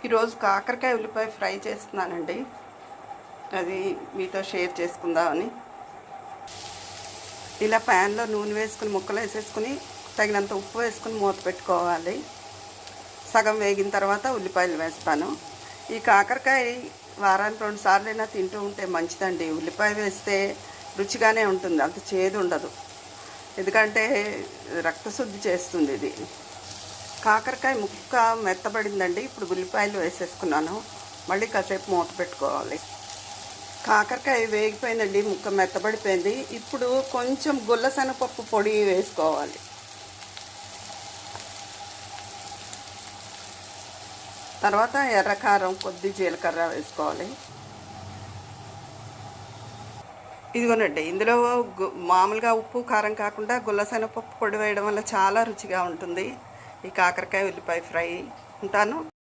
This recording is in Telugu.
ఈరోజు కాకరకాయ ఉల్లిపాయ ఫ్రై చేస్తున్నానండి. అది మీతో షేర్ చేసుకుందామని. ఇలా ప్యాన్లో నూనె వేసుకుని ముక్కలు వేసేసుకుని తగినంత ఉప్పు వేసుకుని మూత పెట్టుకోవాలి. సగం వేగిన తర్వాత ఉల్లిపాయలు వేస్తాను. ఈ కాకరకాయ వారానికి 2 సార్లైనా తింటూ ఉంటే మంచిదండి. ఉల్లిపాయ వేస్తే రుచిగానే ఉంటుంది, అంత చేదు ఉండదు. ఎందుకంటే రక్తశుద్ధి చేస్తుంది ఇది. కాకరకాయ ముక్క మెత్తబడిందండి. ఇప్పుడు ఉల్లిపాయలు వేసేసుకున్నాను. మళ్ళీ కాసేపు మూత పెట్టుకోవాలి. కాకరకాయ వేగిపోయిందండి, ముక్క మెత్తబడిపోయింది. ఇప్పుడు కొంచెం గుల్లశనగపప్పు పొడి వేసుకోవాలి. తర్వాత ఎర్రకారం, కొద్ది జీలకర్ర వేసుకోవాలి. ఇదిగోనండి, ఇందులో మామూలుగా ఉప్పు కారం కాకుండా గుల్లశనగపప్పు పొడి వేయడం వల్ల చాలా రుచిగా ఉంటుంది ఈ కాకరకాయ ఉల్లిపాయ ఫ్రై. ఉంటాను.